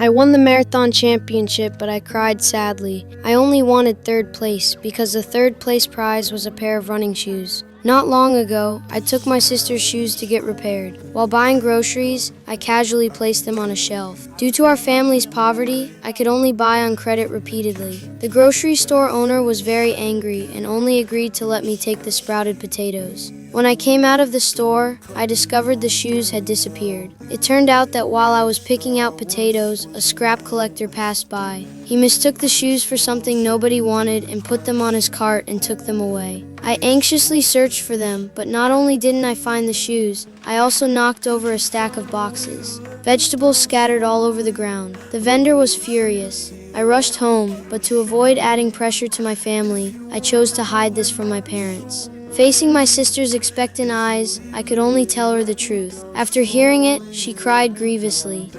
I won the marathon championship, but I cried sadly. I only wanted third place because the third place prize was a pair of running shoes. Not long ago, I took my sister's shoes to get repaired. While buying groceries, I casually placed them on a shelf. Due to our family's poverty, I could only buy on credit repeatedly. The grocery store owner was very angry and only agreed to let me take the sprouted potatoes. When I came out of the store, I discovered the shoes had disappeared. It turned out that while I was picking out potatoes, a scrap collector passed by. He mistook the shoes for something nobody wanted and put them on his cart and took them away. I anxiously searched for them, but not only didn't I find the shoes, I also knocked over a stack of boxes. Vegetables scattered all over the ground. The vendor was furious. I rushed home, but to avoid adding pressure to my family, I chose to hide this from my parents. Facing my sister's expectant eyes, I could only tell her the truth. After hearing it, she cried grievously.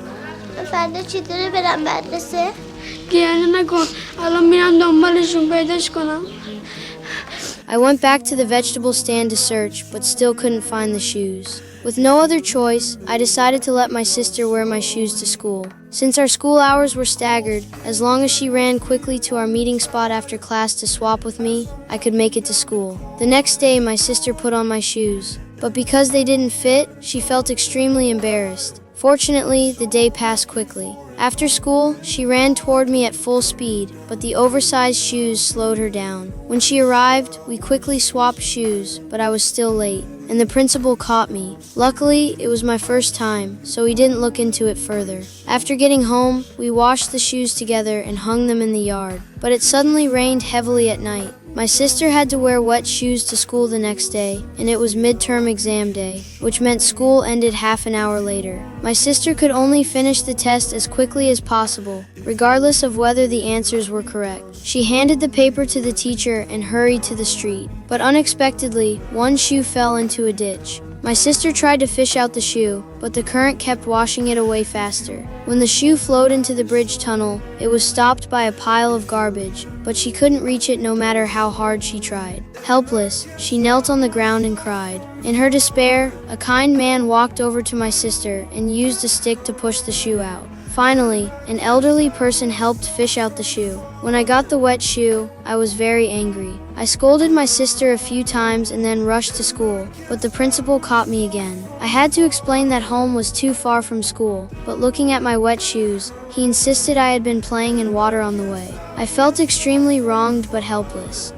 I went back to the vegetable stand to search, but still couldn't find the shoes. With no other choice, I decided to let my sister wear my shoes to school. Since our school hours were staggered, as long as she ran quickly to our meeting spot after class to swap with me, I could make it to school. The next day, my sister put on my shoes, but because they didn't fit, she felt extremely embarrassed. Fortunately, the day passed quickly. After school, she ran toward me at full speed, but the oversized shoes slowed her down. When she arrived, we quickly swapped shoes, but I was still late, and the principal caught me. Luckily, it was my first time, so he didn't look into it further. After getting home, we washed the shoes together and hung them in the yard, but it suddenly rained heavily at night. My sister had to wear wet shoes to school the next day, and it was midterm exam day, which meant school ended half an hour later. My sister could only finish the test as quickly as possible, regardless of whether the answers were correct. She handed the paper to the teacher and hurried to the street, but unexpectedly, one shoe fell into a ditch. My sister tried to fish out the shoe, but the current kept washing it away faster. When the shoe flowed into the bridge tunnel, it was stopped by a pile of garbage, but she couldn't reach it no matter how hard she tried. Helpless, she knelt on the ground and cried. In her despair, a kind man walked over to my sister and used a stick to push the shoe out. Finally, an elderly person helped fish out the shoe. When I got the wet shoe, I was very angry. I scolded my sister a few times and then rushed to school, but the principal caught me again. I had to explain that home was too far from school, but looking at my wet shoes, he insisted I had been playing in water on the way. I felt extremely wronged but helpless.